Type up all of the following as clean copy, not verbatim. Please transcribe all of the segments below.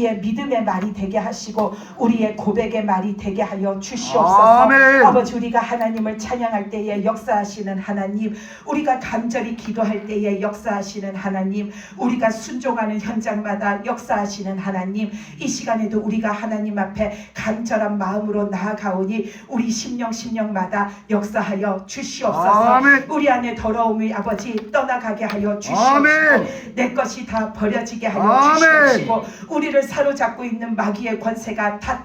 우리의 믿음의 말이 되게 하시고 우리의 고백의 말이 되게 하여 주시옵소서. 아멘. 아버지, 우리가 하나님을 찬양할 때에 역사하시는 하나님, 우리가 간절히 기도할 때에 역사하시는 하나님, 우리가 순종하는 현장마다 역사하시는 하나님, 이 시간에도 우리가 하나님 앞에 간절한 마음으로 나아가오니 우리 심령마다 역사하여 주시옵소서. 아멘. 우리 안에 더러움이 아버지 떠나가게 하여 주시옵시고 아멘. 내 것이 다 버려지게 하여 아멘. 주시옵시고 우리를 사로잡고 있는 마귀의 권세가 다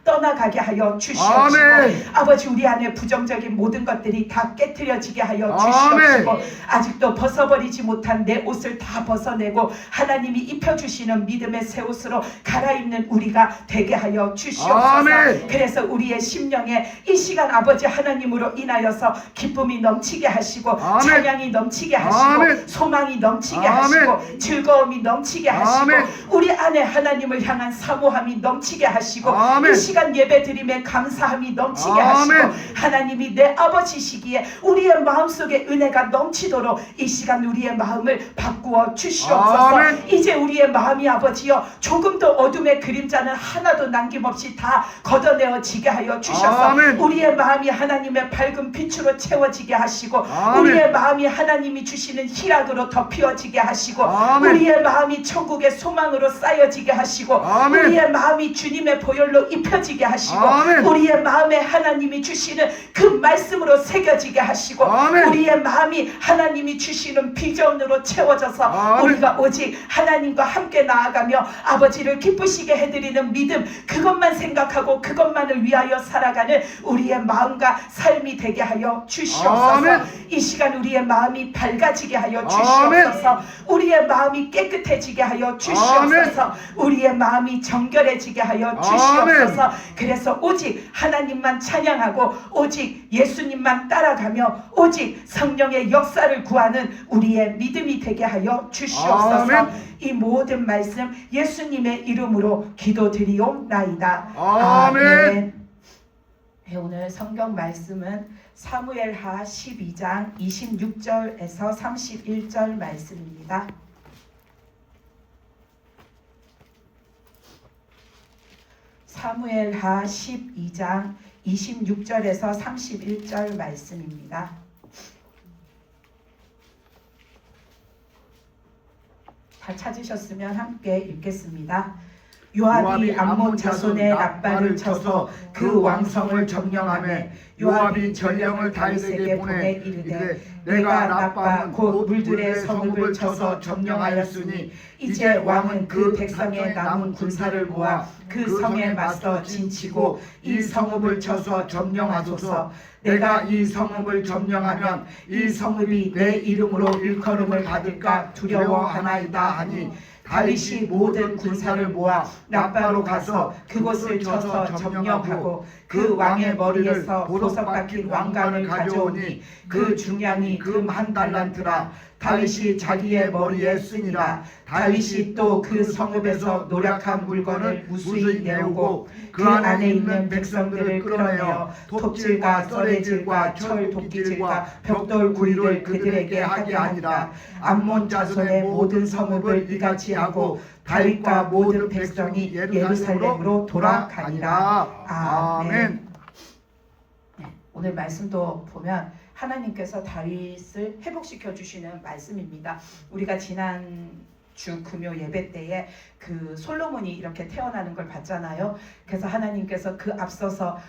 떠나가게 하여 주시옵시고 아멘. 아버지, 우리 안에 부정적인 모든 것들이 다 깨트려지게 하여 아멘. 주시옵시고 아직도 벗어버리지 못한 내 옷을 다 벗어내고 하나님이 입혀주시는 믿음의 새 옷으로 갈아입는 우리가 되게 하여 주시옵소서. 아멘. 그래서 우리의 심령에 이 시간 아버지 하나님으로 인하여서 기쁨이 넘치게 하시고 아멘. 찬양이 넘치게 하시고 아멘. 소망이 넘치게 아멘. 하시고 즐거움이 넘치게 하시고 아멘. 우리 안에 하나님을 향한 사모함이 넘치게 하시고 아멘. 이 시간 예배 드림에 감사함이 넘치게 아멘. 하시고 하나님이 내 아버지시기에 우리의 마음속에 은혜가 넘치도록 이 시간 우리의 마음을 바꾸어 주시옵소서. 아멘. 이제 우리의 마음이 아버지여 조금도 어둠의 그림자는 하나도 남김없이 다 걷어내어지게 하여 주셔서 아멘. 우리의 마음이 하나님의 밝은 빛으로 채워지게 하시고 아멘. 우리의 마음이 하나님이 주시는 희락으로 덮여지게 하시고 아멘. 우리의 마음이 천국의 소망으로 쌓여지게 하시고 아멘. 우리의 마음이 주님의 보혈로 입혀지게 하시고 아멘. 우리의 마음에 하나님이 주시는 그 말씀으로 새겨지게 하시고 아멘. 우리의 마음이 하나님이 주시는 비전으로 채워져서 아멘. 우리가 오직 하나님과 함께 나아가며 아버지를 기쁘시게 해드리는 믿음, 그것만 생각하고 그것만을 위하여 살아가는 우리의 마음과 삶이 되게 하여 주시옵소서. 아멘. 이 시간 우리의 마음이 밝아지게 하여 주시옵소서. 우리의 마음이 깨끗해지게 하여 주시옵소서. 우리의 마음이 정결해지게 하여 주시옵소서. 그래서 오직 하나님만 찬양하고 오직 예수님만 따라가며 오직 성령의 역사를 구하는 우리의 믿음이 되게 하여 주시옵소서. 아멘. 이 모든 말씀 예수님의 이름으로 기도드리옵나이다. 아멘. 네, 오늘 성경 말씀은 사무엘하 12장 26절에서 31절 말씀입니다. 사무엘하 12장 26절에서 31절 말씀입니다. 다 찾으셨으면 함께 읽겠습니다. 요압이 암몬 자손의 납발을 쳐서 그 왕성을 점령하매 요압이 전령을 다윗에게 보내 이르되 내가 납바 곧 물들의 성읍을 쳐서 점령하였으니 이제 왕은 그 백성의 남은 군사를 모아 그 성에 맞서 진치고 이 성읍을 쳐서 점령하소서. 내가 이 성읍을 점령하면 이 성읍이 내 이름으로 일컬음을 받을까 두려워하나이다 하니 다윗이 모든 군사를 모아 납바로 가서 그곳을 쳐서 점령하고 그 왕의 머리에서 보석 박힌 왕관을 가져오니 그 중량이 금 1달란트라. 다윗이 자기의 머리에 쓰니라. 다윗이 또 그 성읍에서 노략한 물건을 무수히 내오고 그 안에 있는 백성들을 끌어내어 톱질과 썰레질과 철 도끼질과 벽돌 구이를 그들에게 하게 하니라. 암몬 자손의 모든 성읍을 이같이 하고 다윗과 모든 백성이 예루살렘으로 돌아가니라. 아멘. 네, 오늘 말씀도 보면 하나님께서 다윗을 회복시켜 주시는 말씀입니다. 우리가 지난 주 금요 예배 때에 그 솔로몬이 이렇게 태어나는 걸 봤잖아요. 그래서 하나님께서 그 앞서서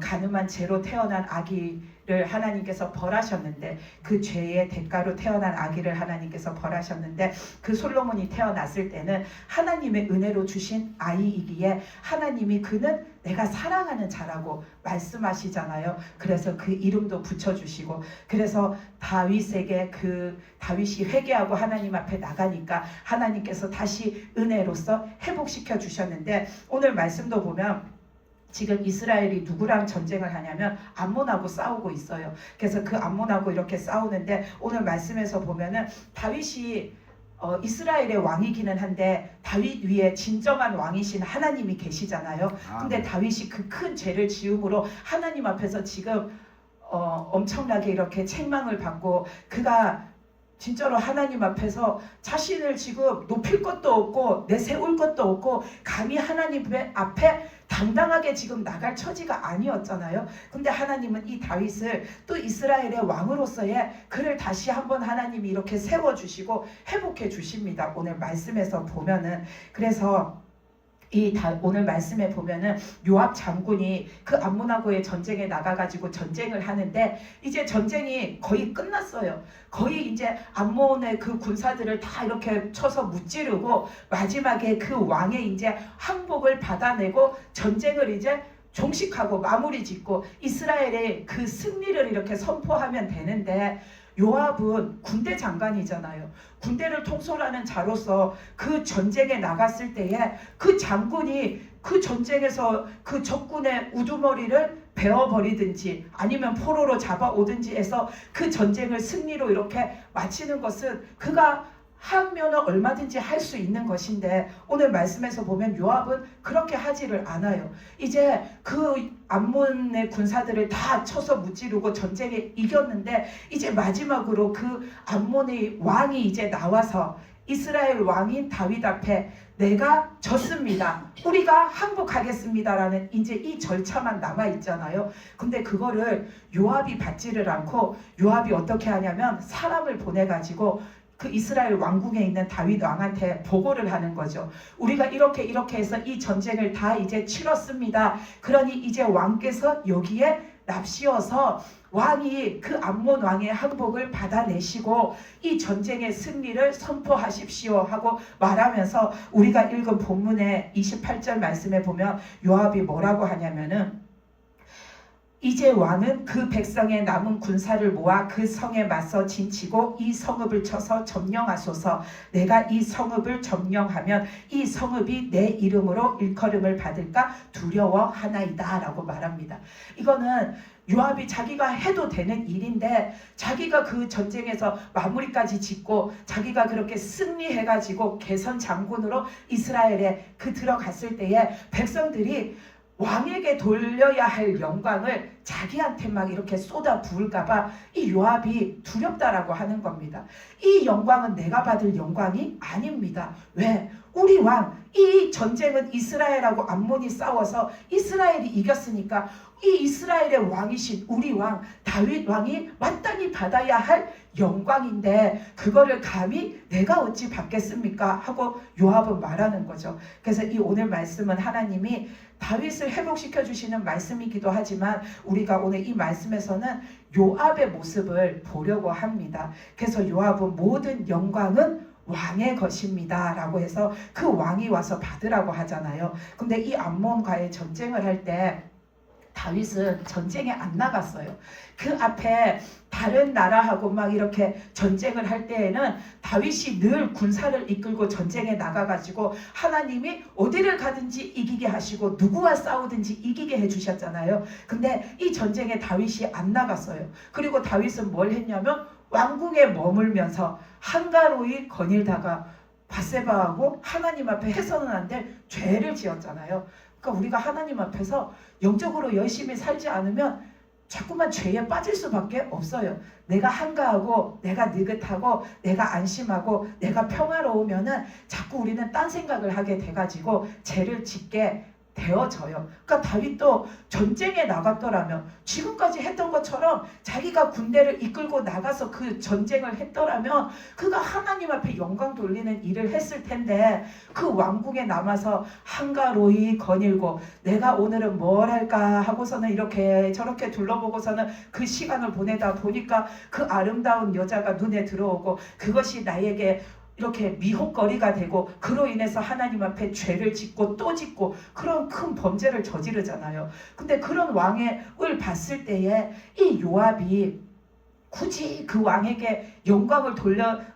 간음한 죄로 태어난 아기를 하나님께서 벌하셨는데 그 죄의 대가로 태어난 아기를 하나님께서 벌하셨는데 그 솔로몬이 태어났을 때는 하나님의 은혜로 주신 아이이기에 하나님이 그는 내가 사랑하는 자라고 말씀하시잖아요. 그래서 그 이름도 붙여주시고 그래서 다윗에게 그 다윗이 회개하고 하나님 앞에 나가니까 하나님께서 다시 은혜로서 회복시켜 주셨는데 오늘 말씀도 보면 지금 이스라엘이 누구랑 전쟁을 하냐면 암몬하고 싸우고 있어요. 그래서 그 암몬하고 이렇게 싸우는데 오늘 말씀에서 보면은 다윗이 이스라엘의 왕이기는 한데 다윗 위에 진정한 왕이신 하나님이 계시잖아요. 근데 다윗이 그 큰 죄를 지음으로 하나님 앞에서 지금 엄청나게 이렇게 책망을 받고 그가 진짜로 하나님 앞에서 자신을 지금 높일 것도 없고 내세울 것도 없고 감히 하나님 앞에 당당하게 지금 나갈 처지가 아니었잖아요. 근데 하나님은 이 다윗을 또 이스라엘의 왕으로서의 그를 다시 한번 하나님이 이렇게 세워주시고 회복해 주십니다. 오늘 말씀에서 보면은. 그래서 오늘 말씀에 보면은 요압 장군이 그 암몬하고의 전쟁에 나가가지고 전쟁을 하는데 이제 전쟁이 거의 끝났어요. 거의 이제 암몬의 그 군사들을 다 이렇게 쳐서 무찌르고 마지막에 그 왕의 이제 항복을 받아내고 전쟁을 이제 종식하고 마무리 짓고 이스라엘의 그 승리를 이렇게 선포하면 되는데, 요압은 군대 장관이잖아요. 군대를 통솔하는 자로서 그 전쟁에 나갔을 때에 그 장군이 그 전쟁에서 그 적군의 우두머리를 베어버리든지 아니면 포로로 잡아오든지 해서 그 전쟁을 승리로 이렇게 마치는 것은 그가 하면은 얼마든지 할 수 있는 것인데, 오늘 말씀에서 보면 요압은 그렇게 하지를 않아요. 이제 그 암몬의 군사들을 다 쳐서 무찌르고 전쟁에 이겼는데 이제 마지막으로 그 암몬의 왕이 이제 나와서 이스라엘 왕인 다윗 앞에 내가 졌습니다, 우리가 항복하겠습니다라는 이제 이 절차만 남아 있잖아요. 근데 그거를 요압이 받지를 않고 요압이 어떻게 하냐면 사람을 보내가지고 그 이스라엘 왕궁에 있는 다윗 왕한테 보고를 하는 거죠. 우리가 이렇게 해서 이 전쟁을 다 이제 치렀습니다. 그러니 이제 왕께서 여기에 납시어서 왕이 그 암몬 왕의 항복을 받아내시고 이 전쟁의 승리를 선포하십시오 하고 말하면서, 우리가 읽은 본문의 28절 말씀에 보면 요압이 뭐라고 하냐면은, 이제 왕은 그 백성의 남은 군사를 모아 그 성에 맞서 진치고 이 성읍을 쳐서 점령하소서. 내가 이 성읍을 점령하면 이 성읍이 내 이름으로 일컬음을 받을까 두려워하나이다 라고 말합니다. 이거는 요압이 자기가 해도 되는 일인데 자기가 그 전쟁에서 마무리까지 짓고 자기가 그렇게 승리해가지고 개선 장군으로 이스라엘에 들어갔을 때에 백성들이 왕에게 돌려야 할 영광을 자기한테 막 이렇게 쏟아 부을까봐 이 요압이 두렵다라고 하는 겁니다. 이 영광은 내가 받을 영광이 아닙니다. 왜? 우리 왕, 이 전쟁은 이스라엘하고 암몬이 싸워서 이스라엘이 이겼으니까 이 이스라엘의 왕이신 우리 왕 다윗 왕이 마땅히 받아야 할 영광인데 그거를 감히 내가 어찌 받겠습니까? 하고 요압은 말하는 거죠. 그래서 이 오늘 말씀은 하나님이 다윗을 회복시켜 주시는 말씀이기도 하지만 우리가 오늘 이 말씀에서는 요압의 모습을 보려고 합니다. 그래서 요압은 모든 영광은 왕의 것입니다 라고 해서 그 왕이 와서 받으라고 하잖아요. 근데 이 암몬과의 전쟁을 할 때 다윗은 전쟁에 안 나갔어요. 그 앞에 다른 나라하고 막 이렇게 전쟁을 할 때에는 다윗이 늘 군사를 이끌고 전쟁에 나가가지고 하나님이 어디를 가든지 이기게 하시고 누구와 싸우든지 이기게 해주셨잖아요. 근데 이 전쟁에 다윗이 안 나갔어요. 그리고 다윗은 뭘 했냐면 왕궁에 머물면서 한가로이 거닐다가 밧세바하고 하나님 앞에 해서는 안 될 죄를 지었잖아요. 그러니까 우리가 하나님 앞에서 영적으로 열심히 살지 않으면 자꾸만 죄에 빠질 수밖에 없어요. 내가 한가하고 내가 느긋하고 내가 안심하고 내가 평화로우면은 자꾸 우리는 딴 생각을 하게 돼가지고 죄를 짓게 되어져요. 그러니까 다윗도 전쟁에 나갔더라면 지금까지 했던 것처럼 자기가 군대를 이끌고 나가서 그 전쟁을 했더라면 그가 하나님 앞에 영광 돌리는 일을 했을 텐데 그 왕궁에 남아서 한가로이 거닐고 내가 오늘은 뭘 할까 하고서는 이렇게 저렇게 둘러보고서는 그 시간을 보내다 보니까 그 아름다운 여자가 눈에 들어오고 그것이 나에게 이렇게 미혹거리가 되고 그로 인해서 하나님 앞에 죄를 짓고 또 짓고 그런 큰 범죄를 저지르잖아요. 근데 그런 왕을 봤을 때에 이 요압이 굳이 그 왕에게 영광을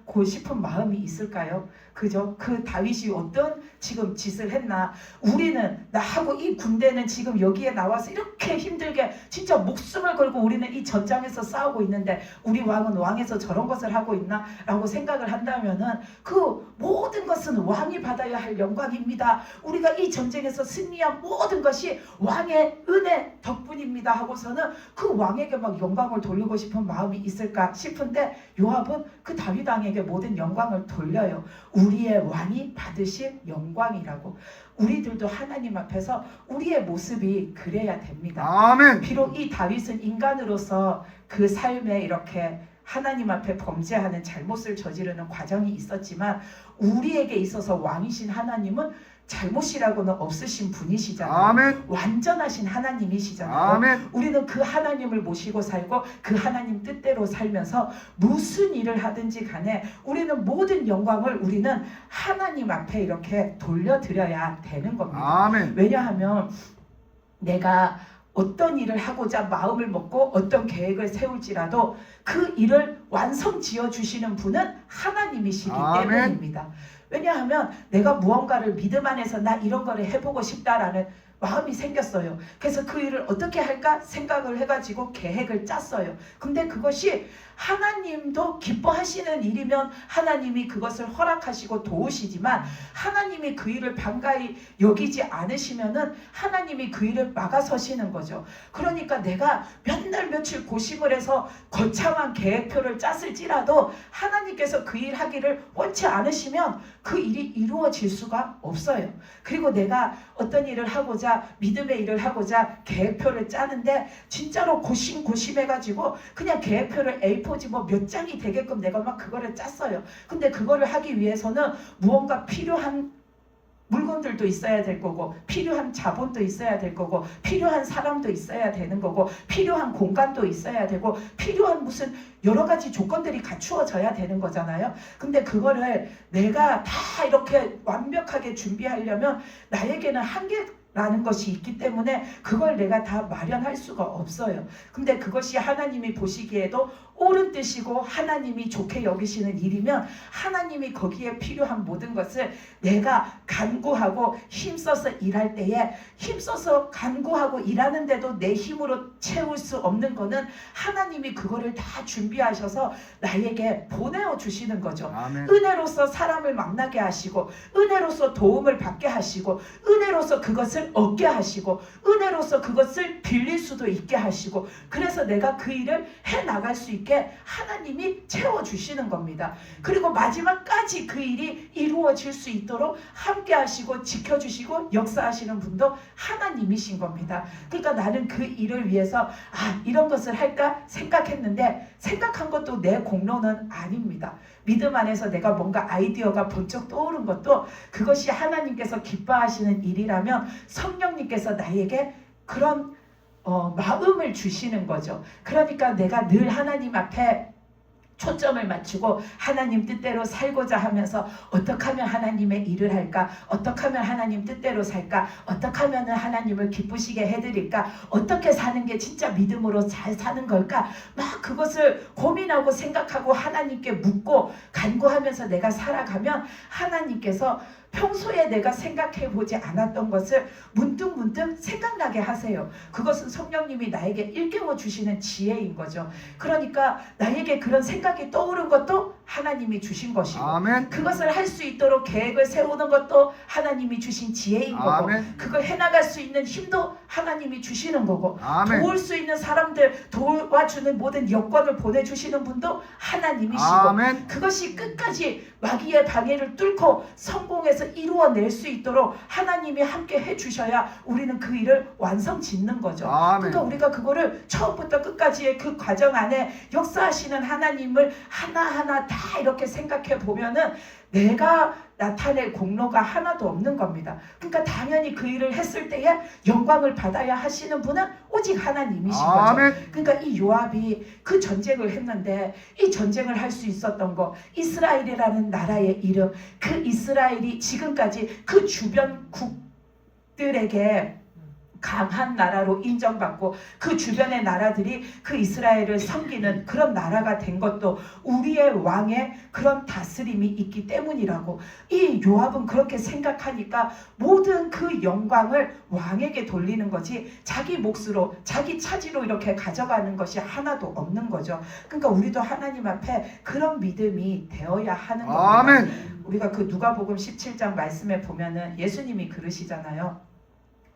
하고 싶은 마음이 있을까요? 그죠? 그 다윗이 어떤 지금 짓을 했나? 우리는 나하고 이 군대는 지금 여기에 나와서 이렇게 힘들게 진짜 목숨을 걸고 우리는 이 전장에서 싸우고 있는데 우리 왕은 왕에서 저런 것을 하고 있나? 라고 생각을 한다면은 그 모든 것은 왕이 받아야 할 영광입니다. 우리가 이 전쟁에서 승리한 모든 것이 왕의 은혜 덕분입니다 하고서는 그 왕에게 막 영광을 돌리고 싶은 마음이 있을까 싶은데 요압은 그 다윗 왕에게 모든 영광을 돌려요. 우리의 왕이 받으실 영광이라고. 우리들도 하나님 앞에서 우리의 모습이 그래야 됩니다. 아멘. 비록 이 다윗은 인간으로서 그 삶에 이렇게 하나님 앞에 범죄하는 잘못을 저지르는 과정이 있었지만 우리에게 있어서 왕이신 하나님은 잘못이라고는 없으신 분이시잖아요. 아멘. 완전하신 하나님이시잖아요. 아멘. 우리는 그 하나님을 모시고 살고 그 하나님 뜻대로 살면서 무슨 일을 하든지 간에 우리는 모든 영광을 우리는 하나님 앞에 이렇게 돌려드려야 되는 겁니다. 아멘. 왜냐하면 내가 어떤 일을 하고자 마음을 먹고 어떤 계획을 세울지라도 그 일을 완성 지어 주시는 분은 하나님이시기 아멘. 때문입니다. 왜냐하면 내가 무언가를 믿음 안에서 나 이런 거를 해보고 싶다라는 마음이 생겼어요. 그래서 그 일을 어떻게 할까 생각을 해가지고 계획을 짰어요. 근데 그것이 하나님도 기뻐하시는 일이면 하나님이 그것을 허락하시고 도우시지만 하나님이 그 일을 반가이 여기지 않으시면은 하나님이 그 일을 막아서시는 거죠. 그러니까 내가 몇 날 며칠 고심을 해서 거창한 계획표를 짰을지라도 하나님께서 그 일 하기를 원치 않으시면 그 일이 이루어질 수가 없어요. 그리고 내가 어떤 일을 하고자 믿음의 일을 하고자 계획표를 짜는데 진짜로 고심해가지고 그냥 계획표를 A4지 뭐 몇 장이 되게끔 내가 막 그거를 짰어요. 근데 그거를 하기 위해서는 무언가 필요한 물건들도 있어야 될 거고 필요한 자본도 있어야 될 거고 필요한 사람도 있어야 되는 거고 필요한 공간도 있어야 되고 필요한 무슨 여러 가지 조건들이 갖추어져야 되는 거잖아요. 근데 그거를 내가 다 이렇게 완벽하게 준비하려면 나에게는 한계라는 것이 있기 때문에 그걸 내가 다 마련할 수가 없어요. 근데 그것이 하나님이 보시기에도 옳은 뜻이고 하나님이 좋게 여기시는 일이면 하나님이 거기에 필요한 모든 것을 내가 간구하고 힘써서 일할 때에 힘써서 간구하고 일하는데도 내 힘으로 채울 수 없는 거는 하나님이 그거를 다 준비하셔서 나에게 보내어 주시는 거죠. 아멘. 은혜로서 사람을 만나게 하시고 은혜로서 도움을 받게 하시고 은혜로서 그것을 얻게 하시고 은혜로서 그것을 빌릴 수도 있게 하시고 그래서 내가 그 일을 해나갈 수 있게 하나님이 채워주시는 겁니다. 그리고 마지막까지 그 일이 이루어질 수 있도록 함께 하시고 지켜주시고 역사하시는 분도 하나님이신 겁니다. 그러니까 나는 그 일을 위해서 이런 것을 할까 생각했는데 생각한 것도 내 공로는 아닙니다. 믿음 안에서 내가 뭔가 아이디어가 번쩍 떠오른 것도 그것이 하나님께서 기뻐하시는 일이라면 성령님께서 나에게 그런 마음을 주시는 거죠. 그러니까 내가 늘 하나님 앞에 초점을 맞추고 하나님 뜻대로 살고자 하면서 어떻게 하면 하나님의 일을 할까? 어떻게 하면 하나님 뜻대로 살까? 어떻게 하면 하나님을 기쁘시게 해드릴까? 어떻게 사는 게 진짜 믿음으로 잘 사는 걸까? 막 그것을 고민하고 생각하고 하나님께 묻고 간구하면서 내가 살아가면 하나님께서 평소에 내가 생각해보지 않았던 것을 문득문득 생각나게 하세요. 그것은 성령님이 나에게 일깨워 주시는 지혜인 거죠. 그러니까 나에게 그런 생각이 떠오른 것도 하나님이 주신 것이고 아멘. 그것을 할 수 있도록 계획을 세우는 것도 하나님이 주신 지혜인 거고 아멘. 그걸 해나갈 수 있는 힘도 하나님이 주시는 거고 아멘. 도울 수 있는 사람들 도와주는 모든 여건을 보내주시는 분도 하나님이시고 아멘. 그것이 끝까지 마귀의 방해를 뚫고 성공해서 이루어낼 수 있도록 하나님이 함께 해주셔야 우리는 그 일을 완성 짓는 거죠. 아멘. 그러니까 우리가 그거를 처음부터 끝까지의 그 과정 안에 역사하시는 하나님을 하나하나 다 이렇게 생각해 보면은 내가 나타낼 공로가 하나도 없는 겁니다. 그러니까 당연히 그 일을 했을 때에 영광을 받아야 하시는 분은 오직 하나님이신 거죠. 아멘. 그러니까 이 요압이 그 전쟁을 했는데 이 전쟁을 할 수 있었던 거 이스라엘이라는 나라의 이름 그 이스라엘이 지금까지 그 주변 국들에게 강한 나라로 인정받고 그 주변의 나라들이 그 이스라엘을 섬기는 그런 나라가 된 것도 우리의 왕의 그런 다스림이 있기 때문이라고. 이 요압은 그렇게 생각하니까 모든 그 영광을 왕에게 돌리는 거지 자기 몫으로 자기 차지로 이렇게 가져가는 것이 하나도 없는 거죠. 그러니까 우리도 하나님 앞에 그런 믿음이 되어야 하는 겁니다. 아멘. 우리가 그 누가복음 17장 말씀에 보면은 예수님이 그러시잖아요.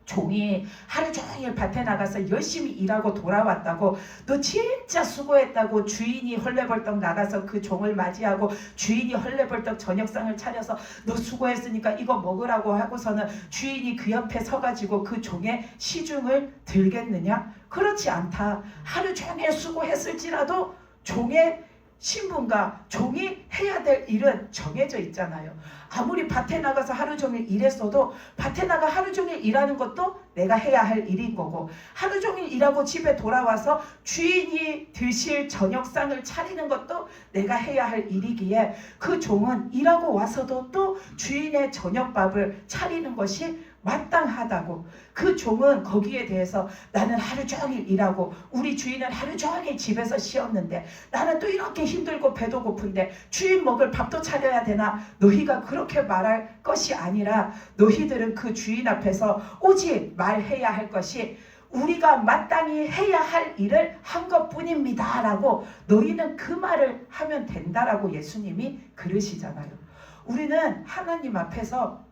종이 하루 종일 밭에 나가서 열심히 일하고 돌아왔다고, 너 진짜 수고했다고 주인이 헐레벌떡 나가서 그 종을 맞이하고 주인이 헐레벌떡 저녁상을 차려서 너 수고했으니까 이거 먹으라고 하고서는 주인이 그 옆에 서가지고 그 종의 시중을 들겠느냐? 그렇지 않다. 하루 종일 수고했을지라도 종의 신분과 종이 해야 될 일은 정해져 있잖아요. 아무리 밭에 나가서 하루 종일 일했어도 밭에 나가 하루 종일 일하는 것도 내가 해야 할 일인 거고, 하루 종일 일하고 집에 돌아와서 주인이 드실 저녁상을 차리는 것도 내가 해야 할 일이기에 그 종은 일하고 와서도 또 주인의 저녁밥을 차리는 것이 마땅하다고. 그 종은 거기에 대해서 나는 하루 종일 일하고 우리 주인은 하루 종일 집에서 쉬었는데 나는 또 이렇게 힘들고 배도 고픈데 주인 먹을 밥도 차려야 되나? 너희가 그렇게 말할 것이 아니라 너희들은 그 주인 앞에서 오직 말해야 할 것이 우리가 마땅히 해야 할 일을 한 것뿐입니다 라고 너희는 그 말을 하면 된다라고 예수님이 그러시잖아요. 우리는 하나님 앞에서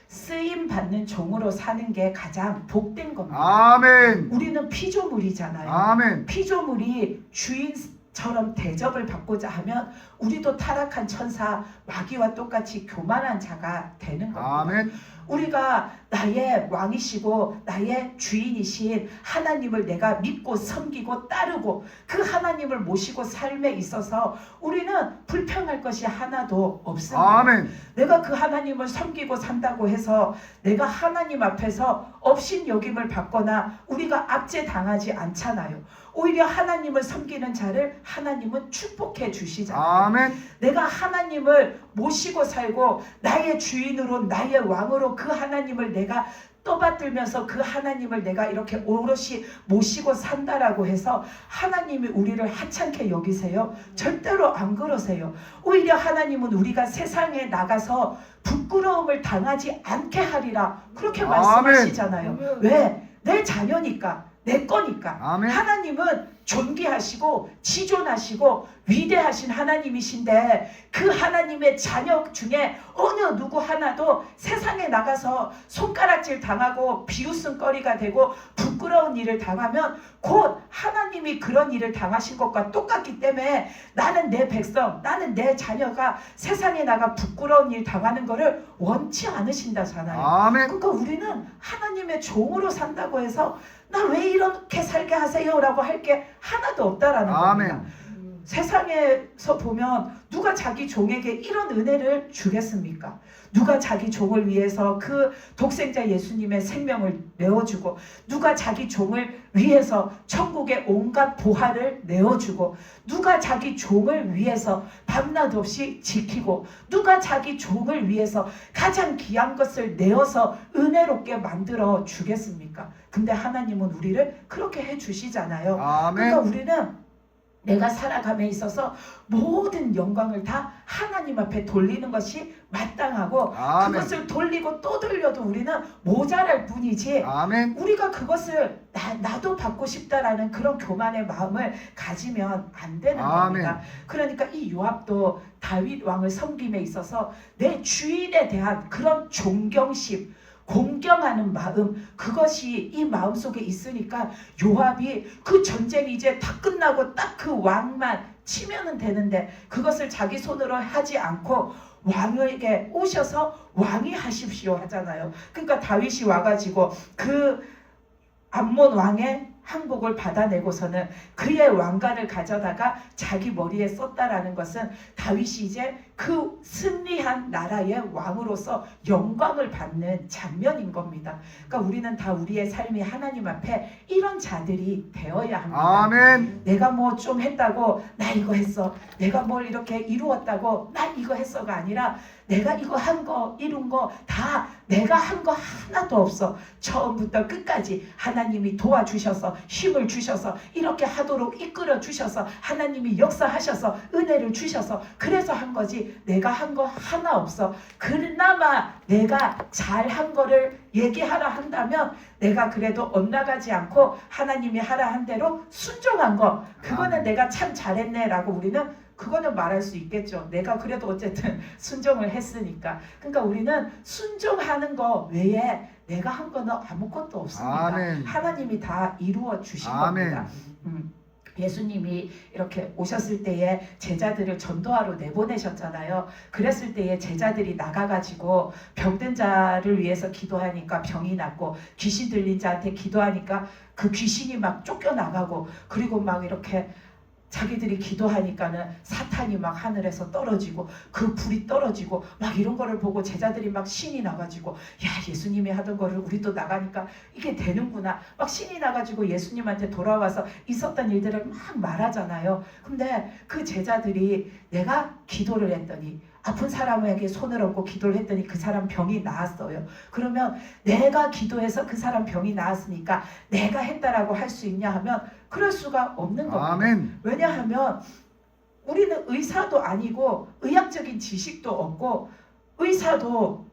쓰임 받는 종으로 사는 게 가장 복된 겁니다. 아멘. 우리는 피조물이잖아요. 아멘. 피조물이 주인처럼 대접을 받고자 하면 우리도 타락한 천사 마귀와 똑같이 교만한 자가 되는 겁니다. 아멘. 우리가 나의 왕이시고 나의 주인이신 하나님을 내가 믿고 섬기고 따르고 그 하나님을 모시고 삶에 있어서 우리는 불평할 것이 하나도 없습니다. 아멘. 내가 그 하나님을 섬기고 산다고 해서 내가 하나님 앞에서 업신여김을 받거나 우리가 압제당하지 않잖아요. 오히려 하나님을 섬기는 자를 하나님은 축복해 주시잖아요. 아멘. 내가 하나님을 모시고 살고 나의 주인으로 나의 왕으로 그 하나님을 내가 떠받들면서 그 하나님을 내가 이렇게 오롯이 모시고 산다라고 해서 하나님이 우리를 하찮게 여기세요? 절대로 안 그러세요. 오히려 하나님은 우리가 세상에 나가서 부끄러움을 당하지 않게 하리라 그렇게 아멘. 말씀하시잖아요. 왜? 내 자녀니까, 내 거니까. 아멘. 하나님은 존귀하시고 지존하시고 위대하신 하나님이신데 그 하나님의 자녀 중에 어느 누구 하나도 세상에 나가서 손가락질 당하고 비웃음거리가 되고 부끄러운 일을 당하면 곧 하나님이 그런 일을 당하신 것과 똑같기 때문에 나는 내 백성, 나는 내 자녀가 세상에 나가 부끄러운 일 당하는 것을 원치 않으신다잖아요. 아멘. 그러니까 우리는 하나님의 종으로 산다고 해서 나 왜 이렇게 살게 하세요? 라고 할 게 하나도 없다라는 아멘. 겁니다. 세상에서 보면 누가 자기 종에게 이런 은혜를 주겠습니까? 누가 자기 종을 위해서 그 독생자 예수님의 생명을 내어주고 누가 자기 종을 위해서 천국의 온갖 보화를 내어주고 누가 자기 종을 위해서 밤낮 없이 지키고 누가 자기 종을 위해서 가장 귀한 것을 내어서 은혜롭게 만들어 주겠습니까? 근데 하나님은 우리를 그렇게 해주시잖아요. 아멘. 그러니까 우리는 내가 살아감에 있어서 모든 영광을 다 하나님 앞에 돌리는 것이 마땅하고 아멘. 그것을 돌리고 또 돌려도 우리는 모자랄 뿐이지 아멘. 우리가 그것을 나도 받고 싶다라는 그런 교만의 마음을 가지면 안 되는 아멘. 겁니다. 그러니까 이 요압도 다윗 왕을 섬김에 있어서 내 주인에 대한 그런 존경심, 공경하는 마음, 그것이 이 마음속에 있으니까 요압이 그 전쟁이 이제 다 끝나고 딱 그 왕만 치면은 되는데 그것을 자기 손으로 하지 않고 왕에게 오셔서 왕이 하십시오 하잖아요. 그러니까 다윗이 와가지고 그 암몬 왕의 항복을 받아내고서는 그의 왕관을 가져다가 자기 머리에 썼다라는 것은 다윗이 이제 그 승리한 나라의 왕으로서 영광을 받는 장면인 겁니다. 그러니까 우리는 다 우리의 삶이 하나님 앞에 이런 자들이 되어야 합니다. 아멘. 내가 뭐 좀 했다고 나 이거 했어. 내가 뭘 이렇게 이루었다고 나 이거 했어가 아니라 내가 이거 한 거 이룬 거 다 내가 한 거 하나도 없어. 처음부터 끝까지 하나님이 도와주셔서 힘을 주셔서 이렇게 하도록 이끌어 주셔서 하나님이 역사하셔서 은혜를 주셔서 그래서 한 거지 내가 한 거 하나 없어. 그나마 내가 잘한 거를 얘기하라 한다면 내가 그래도 엇나가지 않고 하나님이 하라 한 대로 순종한 거 그거는 내가 참 잘했네 라고 우리는 그거는 말할 수 있겠죠. 내가 그래도 어쨌든 순종을 했으니까. 그러니까 우리는 순종하는 거 외에 내가 한 거는 아무것도 없습니다. 아멘. 하나님이 다 이루어 주신 아멘. 겁니다. 예수님이 이렇게 오셨을 때에 제자들을 전도하러 내보내셨잖아요. 그랬을 때에 제자들이 나가가지고 병든 자를 위해서 기도하니까 병이 낫고 귀신 들린 자한테 기도하니까 그 귀신이 막 쫓겨나가고 그리고 막 이렇게 자기들이 기도하니까는 사탄이 막 하늘에서 떨어지고 그 불이 떨어지고 막 이런 거를 보고 제자들이 막 신이 나가지고 야 예수님이 하던 거를 우리도 나가니까 이게 되는구나 막 신이 나가지고 예수님한테 돌아와서 있었던 일들을 막 말하잖아요. 근데 그 제자들이 내가 기도를 했더니 아픈 사람에게 손을 얹고 기도를 했더니 그 사람 병이 나았어요. 그러면 내가 기도해서 그 사람 병이 나았으니까 내가 했다라고 할 수 있냐 하면 그럴 수가 없는 겁니다. 아멘. 왜냐하면 우리는 의사도 아니고 의학적인 지식도 없고 의사도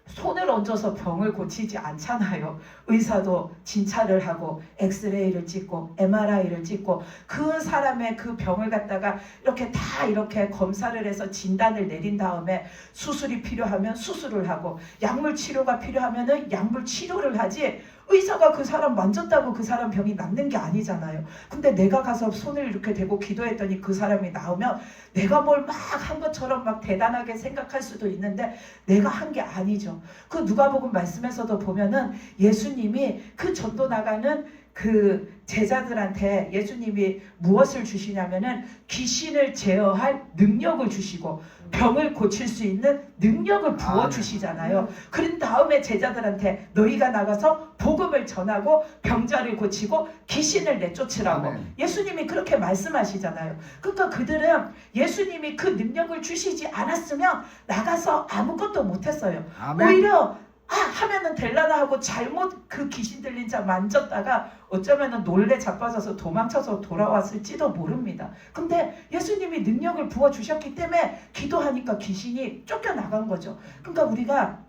손을 얹어서 병을 고치지 않잖아요. 의사도 진찰을 하고 엑스레이를 찍고 MRI를 찍고 그 사람의 그 병을 갖다가 이렇게 다 이렇게 검사를 해서 진단을 내린 다음에 수술이 필요하면 수술을 하고 약물 치료가 필요하면은 약물 치료를 하지 의사가 그 사람 만졌다고 그 사람 병이 낫는 게 아니잖아요. 근데 내가 가서 손을 이렇게 대고 기도했더니 그 사람이 나오면 내가 뭘 막 한 것처럼 막 대단하게 생각할 수도 있는데 내가 한 게 아니죠. 그 누가복음 말씀에서도 보면은 예수님이 그 전도 나가는 그 제자들한테 예수님이 무엇을 주시냐면은 귀신을 제어할 능력을 주시고 병을 고칠 수 있는 능력을 부어주시잖아요. 그런 다음에 제자들한테 너희가 나가서 복음을 전하고 병자를 고치고 귀신을 내쫓으라고 아멘. 예수님이 그렇게 말씀하시잖아요. 그러니까 그들은 예수님이 그 능력을 주시지 않았으면 나가서 아무것도 못했어요. 아멘. 오히려 하면은 될라나 하고 잘못 그 귀신 들린 자 만졌다가 어쩌면은 놀래 자빠져서 도망쳐서 돌아왔을지도 모릅니다. 근데 예수님이 능력을 부어주셨기 때문에 기도하니까 귀신이 쫓겨나간 거죠. 그러니까 우리가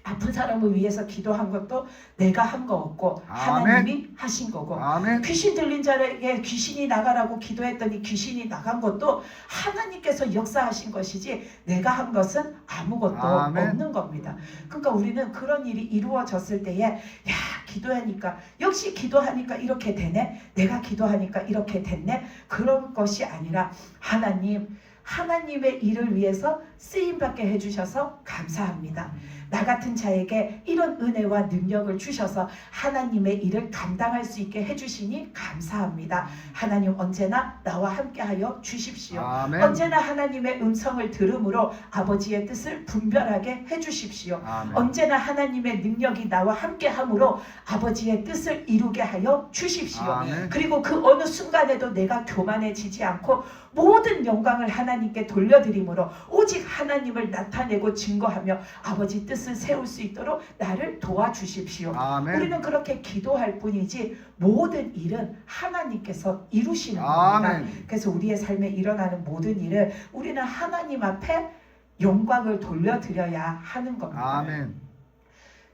아픈 사람을 위해서 기도한 것도 내가 한 거 없고 하나님이 하신 거고 아멘. 귀신 들린 자에게 귀신이 나가라고 기도했더니 귀신이 나간 것도 하나님께서 역사하신 것이지 내가 한 것은 아무것도 아멘. 없는 겁니다. 그러니까 우리는 그런 일이 이루어졌을 때에 야 기도하니까 역시 기도하니까 이렇게 되네 내가 기도하니까 이렇게 됐네 그런 것이 아니라 하나님의 일을 위해서 쓰임받게 해주셔서 감사합니다. 나 같은 자에게 이런 은혜와 능력을 주셔서 하나님의 일을 감당할 수 있게 해주시니 감사합니다. 하나님 언제나 나와 함께하여 주십시오. 아멘. 언제나 하나님의 음성을 들음으로 아버지의 뜻을 분별하게 해주십시오. 아멘. 언제나 하나님의 능력이 나와 함께함으로 아버지의 뜻을 이루게 하여 주십시오. 아멘. 그리고 그 어느 순간에도 내가 교만해지지 않고 모든 영광을 하나님께 돌려드림으로 오직 하나님을 나타내고 증거하며 아버지 뜻을 세울 수 있도록 나를 도와주십시오. 아멘. 우리는 그렇게 기도할 뿐이지 모든 일은 하나님께서 이루시는 겁니다. 아멘. 그래서 우리의 삶에 일어나는 모든 일을 우리는 하나님 앞에 영광을 돌려드려야 하는 겁니다. 아멘.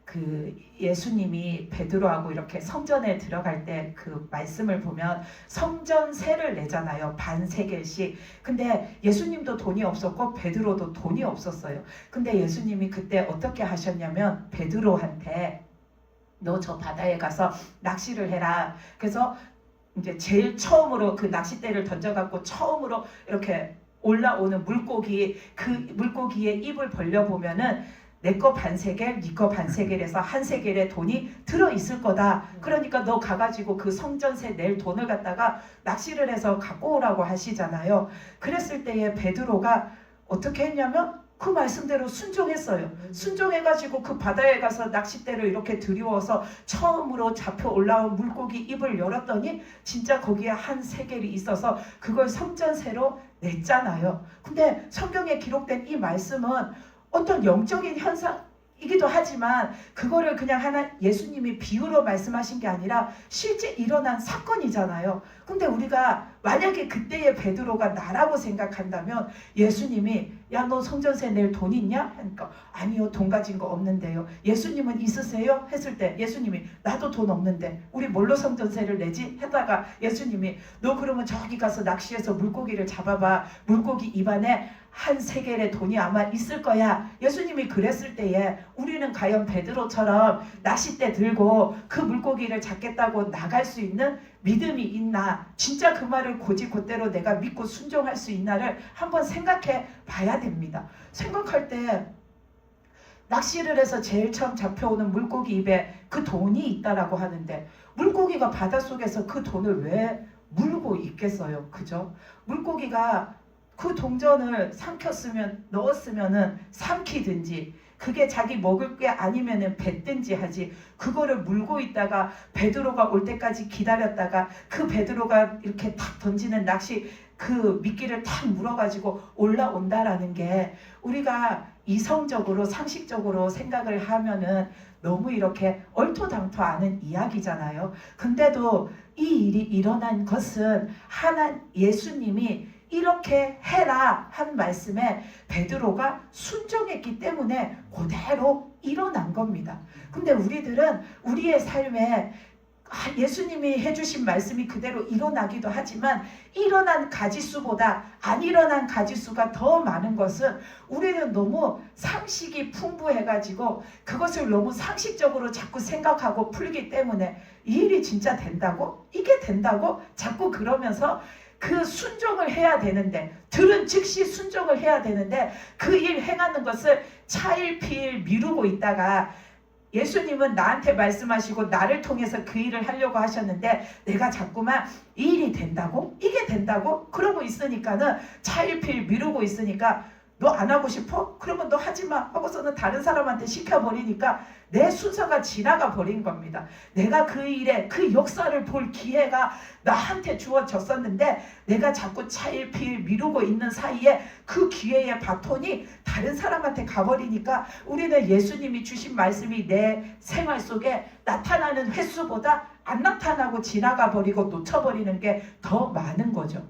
그 예수님이 베드로하고 이렇게 성전에 들어갈 때 그 말씀을 보면 성전세를 내잖아요. 반 세겔씩. 근데 예수님도 돈이 없었고 베드로도 돈이 없었어요. 근데 예수님이 그때 어떻게 하셨냐면 베드로한테 너 저 바다에 가서 낚시를 해라. 그래서 이제 제일 처음으로 그 낚싯대를 던져갖고 처음으로 이렇게 올라오는 물고기 그 물고기의 입을 벌려보면은 내 거 반세겔, 네 거 반세겔에서 한 세겔의 돈이 들어있을 거다. 그러니까 너 가가지고 그 성전세 낼 돈을 갖다가 낚시를 해서 갖고 오라고 하시잖아요. 그랬을 때에 베드로가 어떻게 했냐면 그 말씀대로 순종했어요. 순종해가지고 그 바다에 가서 낚싯대를 이렇게 들이워서 처음으로 잡혀 올라온 물고기 입을 열었더니 진짜 거기에 한 세겔이 있어서 그걸 성전세로 냈잖아요. 근데 성경에 기록된 이 말씀은 어떤 영적인 현상이기도 하지만 그거를 그냥 하나 예수님이 비유로 말씀하신 게 아니라 실제 일어난 사건이잖아요. 근데 우리가 만약에 그때의 베드로가 나라고 생각한다면 예수님이 야 너 성전세 낼 돈 있냐? 하니까 아니요 돈 가진 거 없는데요. 예수님은 있으세요? 했을 때 예수님이 나도 돈 없는데 우리 뭘로 성전세를 내지? 하다가 예수님이 너 그러면 저기 가서 낚시해서 물고기를 잡아봐. 물고기 입안에 한 세겔의 돈이 아마 있을 거야. 예수님이 그랬을 때에 우리는 과연 베드로처럼 낚싯대 들고 그 물고기를 잡겠다고 나갈 수 있는 믿음이 있나? 진짜 그 말을 곧이곧대로 내가 믿고 순종할 수 있나를 한번 생각해 봐야 됩니다. 생각할 때 낚시를 해서 제일 처음 잡혀오는 물고기 입에 그 돈이 있다라고 하는데 물고기가 바닷속에서 그 돈을 왜 물고 있겠어요? 그죠? 물고기가 그 동전을 넣었으면은 삼키든지 그게 자기 먹을 게 아니면은 뱉든지 하지 그거를 물고 있다가 베드로가 올 때까지 기다렸다가 그 베드로가 이렇게 탁 던지는 낚시 그 미끼를 탁 물어가지고 올라온다라는 게 우리가 이성적으로 상식적으로 생각을 하면은 너무 이렇게 얼토당토 않은 이야기잖아요. 근데도 이 일이 일어난 것은 예수님이 이렇게 해라 한 말씀에 베드로가 순종했기 때문에 그대로 일어난 겁니다. 근데 우리들은 우리의 삶에 예수님이 해주신 말씀이 그대로 일어나기도 하지만 일어난 가지수보다 안 일어난 가지수가 더 많은 것은 우리는 너무 상식이 풍부해가지고 그것을 너무 상식적으로 자꾸 생각하고 풀기 때문에 이 일이 진짜 된다고? 이게 된다고? 자꾸 그러면서 그 순종을 해야 되는데 들은 즉시 순종을 해야 되는데 그 일 행하는 것을 차일피일 미루고 있다가 예수님은 나한테 말씀하시고 나를 통해서 그 일을 하려고 하셨는데 내가 자꾸만 이 일이 된다고? 이게 된다고? 그러고 있으니까는 차일피일 미루고 있으니까 너 안 하고 싶어? 그러면 너 하지 마 하고서는 다른 사람한테 시켜버리니까 내 순서가 지나가 버린 겁니다. 내가 그 일에 그 역사를 볼 기회가 나한테 주어졌었는데 내가 자꾸 차일피일 미루고 있는 사이에 그 기회의 바톤이 다른 사람한테 가버리니까 우리는 예수님이 주신 말씀이 내 생활 속에 나타나는 횟수보다 안 나타나고 지나가 버리고 놓쳐버리는 게 더 많은 거죠.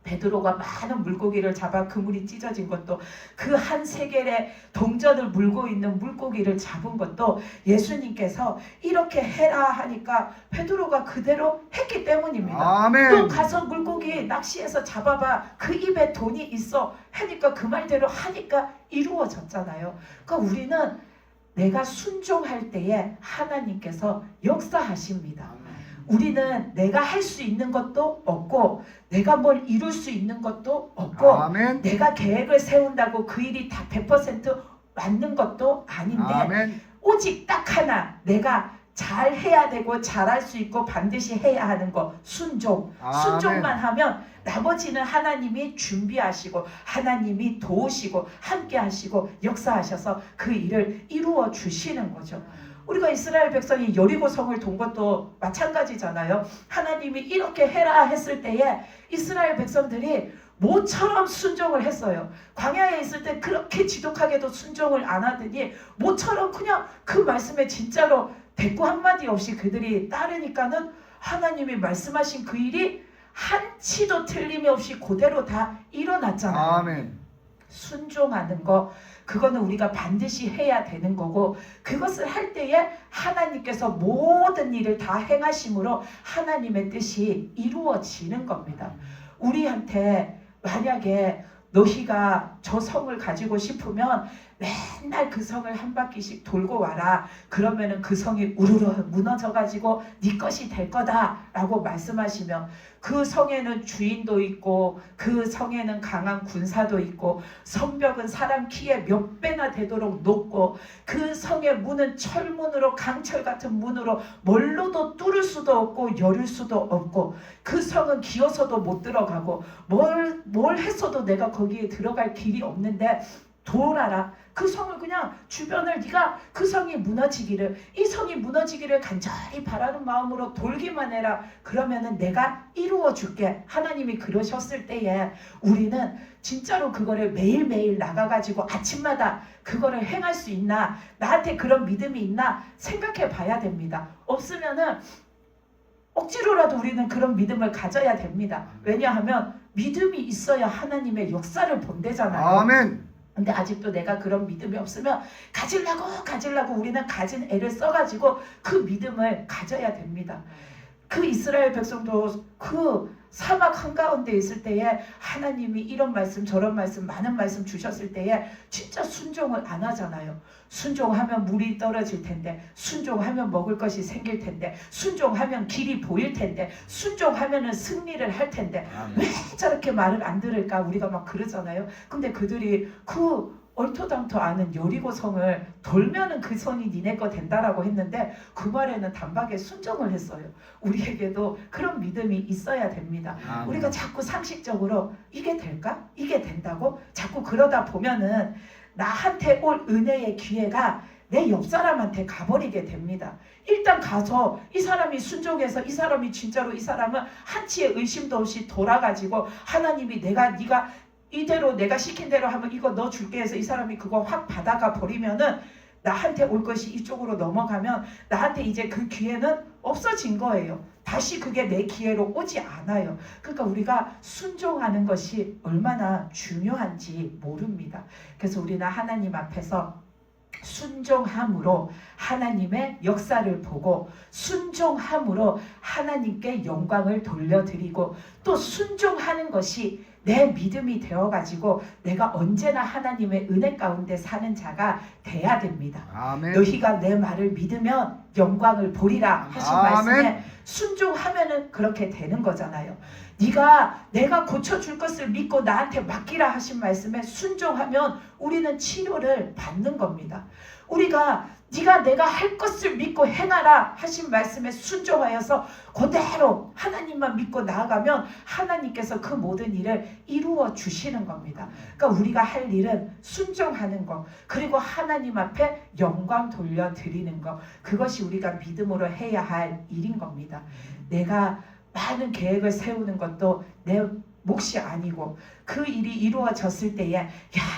베드로가 많은 물고기를 잡아 그물이 찢어진 것도 그 한 세겔의 동전을 물고 있는 물고기를 잡은 것도 예수님께서 이렇게 해라 하니까 베드로가 그대로 했기 때문입니다. 아멘. 또 가서 물고기 낚시해서 잡아봐 그 입에 돈이 있어 하니까 그 말대로 하니까 이루어졌잖아요. 그러니까 우리는 내가 순종할 때에 하나님께서 역사하십니다. 우리는 내가 할 수 있는 것도 없고 내가 뭘 이룰 수 있는 것도 없고 아멘. 내가 계획을 세운다고 그 일이 다 100% 맞는 것도 아닌데 아멘. 오직 딱 하나 내가 잘 해야 되고 잘할 수 있고 반드시 해야 하는 거 순종. 아멘. 순종만 하면 나머지는 하나님이 준비하시고 하나님이 도우시고 함께 하시고 역사하셔서 그 일을 이루어 주시는 거죠. 우리가 이스라엘 백성이 여리고 성을 돈 것도 마찬가지잖아요. 하나님이 이렇게 해라 했을 때에 이스라엘 백성들이 모처럼 순종을 했어요. 광야에 있을 때 그렇게 지독하게도 순종을 안 하더니 모처럼 그냥 그 말씀에 진짜로 대꾸 한마디 없이 그들이 따르니까는 하나님이 말씀하신 그 일이 한치도 틀림이 없이 그대로 다 일어났잖아요. 아멘. 순종하는 거 그거는 우리가 반드시 해야 되는 거고 그것을 할 때에 하나님께서 모든 일을 다 행하심으로 하나님의 뜻이 이루어지는 겁니다. 우리한테 만약에 너희가 저 성을 가지고 싶으면 맨날 그 성을 한 바퀴씩 돌고 와라. 그러면은 그 성이 우르르 무너져가지고 네 것이 될 거다라고 말씀하시며, 그 성에는 주인도 있고 그 성에는 강한 군사도 있고 성벽은 사람 키에 몇 배나 되도록 높고 그 성의 문은 철문으로, 강철 같은 문으로 뭘로도 뚫을 수도 없고 열을 수도 없고, 그 성은 기어서도 못 들어가고 뭘 했어도 내가 거기에 들어갈 길이 없는데 돌아라. 그 성을 그냥 주변을 네가 그 성이 무너지기를, 이 성이 무너지기를 간절히 바라는 마음으로 돌기만 해라. 그러면은 내가 이루어 줄게. 하나님이 그러셨을 때에 우리는 진짜로 그거를 매일매일 나가가지고 아침마다 그거를 행할 수 있나, 나한테 그런 믿음이 있나 생각해 봐야 됩니다. 없으면은 억지로라도 우리는 그런 믿음을 가져야 됩니다. 왜냐하면 믿음이 있어야 하나님의 역사를 본대잖아요. 아멘. 근데 아직도 내가 그런 믿음이 없으면 가지려고 우리는 가진 애를 써가지고 그 믿음을 가져야 됩니다. 그 이스라엘 백성도 그 사막 한가운데 있을 때에 하나님이 이런 말씀 저런 말씀 많은 말씀 주셨을 때에 진짜 순종을 안 하잖아요. 순종하면 물이 떨어질 텐데, 순종하면 먹을 것이 생길 텐데, 순종하면 길이 보일 텐데, 순종하면은 승리를 할 텐데 왜 저렇게 말을 안 들을까 우리가 막 그러잖아요. 근데 그들이 그 얼토당토 않은 여리고 성을 돌면은 그 성이 니네 거 된다라고 했는데 그 말에는 단박에 순종을 했어요. 우리에게도 그런 믿음이 있어야 됩니다. 우리가 자꾸 상식적으로 이게 될까? 이게 된다고? 자꾸 그러다 보면은 나한테 올 은혜의 기회가 내 옆 사람한테 가버리게 됩니다. 일단 가서 이 사람이 순종해서 이 사람이 진짜로 이 사람은 한치의 의심도 없이 돌아가지고 하나님이 네가 이대로 내가 시킨 대로 하면 이거 너 줄게 해서 이 사람이 그거 확 받아가 버리면은 나한테 올 것이 이쪽으로 넘어가면 나한테 이제 그 기회는 없어진 거예요. 다시 그게 내 기회로 오지 않아요. 그러니까 우리가 순종하는 것이 얼마나 중요한지 모릅니다. 그래서 우리는 하나님 앞에서 순종함으로 하나님의 역사를 보고, 순종함으로 하나님께 영광을 돌려드리고, 또 순종하는 것이 내 믿음이 되어가지고 내가 언제나 하나님의 은혜 가운데 사는 자가 돼야 됩니다. 아멘. 너희가 내 말을 믿으면 영광을 보리라 하신 아멘. 말씀에 순종하면은 그렇게 되는 거잖아요. 내가 고쳐줄 것을 믿고 나한테 맡기라 하신 말씀에 순종하면 우리는 치료를 받는 겁니다. 내가 할 것을 믿고 행하라 하신 말씀에 순종하여서 그대로 하나님만 믿고 나아가면 하나님께서 그 모든 일을 이루어 주시는 겁니다. 그러니까 우리가 할 일은 순종하는 것, 그리고 하나님 앞에 영광 돌려드리는 것, 그것이 우리가 믿음으로 해야 할 일인 겁니다. 내가 많은 계획을 세우는 것도 내 몫이 아니고 그 일이 이루어졌을 때에 야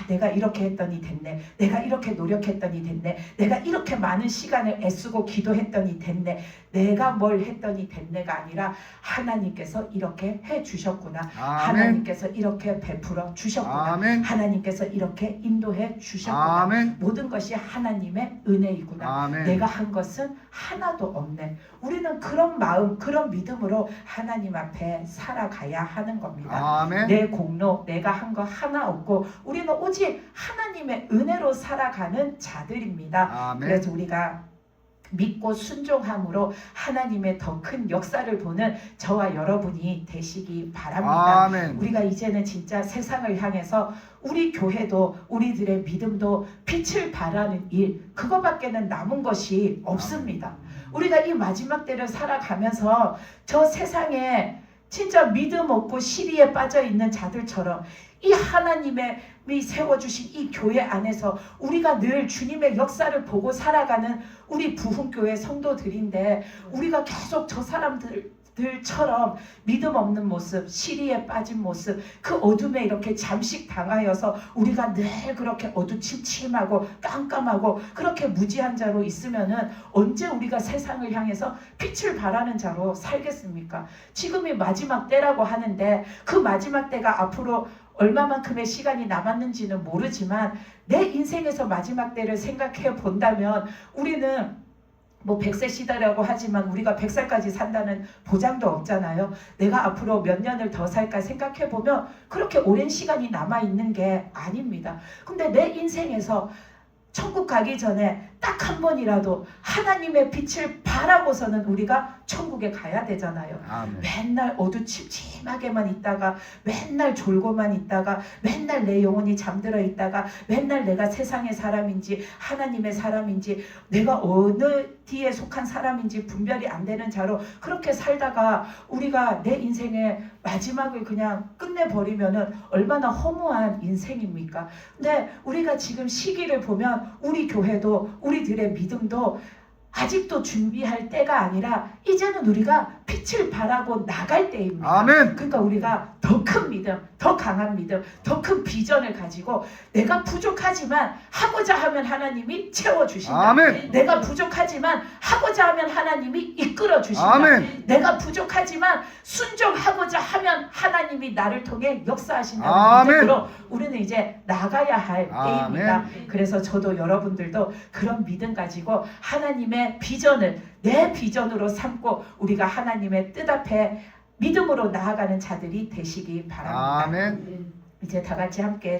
내가 이렇게 했더니 됐네, 내가 이렇게 노력했더니 됐네, 내가 이렇게 많은 시간을 애쓰고 기도했더니 됐네, 내가 뭘 했더니 됐네가 아니라 하나님께서 이렇게 해주셨구나, 하나님께서 이렇게 베풀어 주셨구나, 아멘. 하나님께서 이렇게 인도해 주셨구나, 아멘. 모든 것이 하나님의 은혜이구나, 아멘. 내가 한 것은 하나도 없네. 우리는 그런 마음, 그런 믿음으로 하나님 앞에 살아가야 하는 겁니다. 아멘. 내 공로, 내가 한 거 하나 없고 우리는 오직 하나님의 은혜로 살아가는 자들입니다. 아멘. 그래서 우리가 믿고 순종함으로 하나님의 더 큰 역사를 보는 저와 여러분이 되시기 바랍니다. 아멘. 우리가 이제는 진짜 세상을 향해서 우리 교회도 우리들의 믿음도 빛을 발하는 일, 그거밖에는 남은 것이 없습니다. 우리가 이 마지막 때를 살아가면서 저 세상에 진짜 믿음 없고 시리에 빠져 있는 자들처럼 이 하나님의 세워주신 이 교회 안에서 우리가 늘 주님의 역사를 보고 살아가는 우리 부흥교회 성도들인데, 우리가 계속 저 사람들처럼 믿음 없는 모습, 시리에 빠진 모습, 그 어둠에 이렇게 잠식당하여서 우리가 늘 그렇게 어두침침하고 깜깜하고 그렇게 무지한 자로 있으면은 언제 우리가 세상을 향해서 빛을 발하는 자로 살겠습니까? 지금이 마지막 때라고 하는데 그 마지막 때가 앞으로 얼마만큼의 시간이 남았는지는 모르지만 내 인생에서 마지막 때를 생각해 본다면 우리는 100세 시대라고 하지만 우리가 100살까지 산다는 보장도 없잖아요. 내가 앞으로 몇 년을 더 살까 생각해 보면 그렇게 오랜 시간이 남아있는 게 아닙니다. 근데 내 인생에서 천국 가기 전에 딱 한 번이라도 하나님의 빛을 바라고서는 우리가 천국에 가야 되잖아요. 아멘. 맨날 어두침침하게만 있다가, 맨날 졸고만 있다가, 맨날 내 영혼이 잠들어 있다가, 맨날 내가 세상의 사람인지 하나님의 사람인지 내가 어느 뒤에 속한 사람인지 분별이 안 되는 자로 그렇게 살다가 우리가 내 인생의 마지막을 그냥 끝내버리면은 얼마나 허무한 인생입니까? 근데 우리가 지금 시기를 보면 우리 교회도 우리들의 믿음도 아직도 준비할 때가 아니라 이제는 우리가 빛을 발하고 나갈 때입니다. 아멘. 그러니까 우리가 더 큰 믿음, 더 강한 믿음, 더 큰 비전을 가지고 내가 부족하지만 하고자 하면 하나님이 채워주신다. 아멘. 내가 부족하지만 하고자 하면 하나님이 이끌어 주신다. 아멘. 내가 부족하지만 순종하고자 하면 하나님이 나를 통해 역사하신다는 아멘. 믿음으로 우리는 이제 나가야 할 아멘. 때입니다. 그래서 저도 여러분들도 그런 믿음 가지고 하나님의 비전을 내 비전으로 삼고 우리가 하나님의 뜻 앞에 믿음으로 나아가는 자들이 되시기 바랍니다. 아멘. 이제 다 같이 함께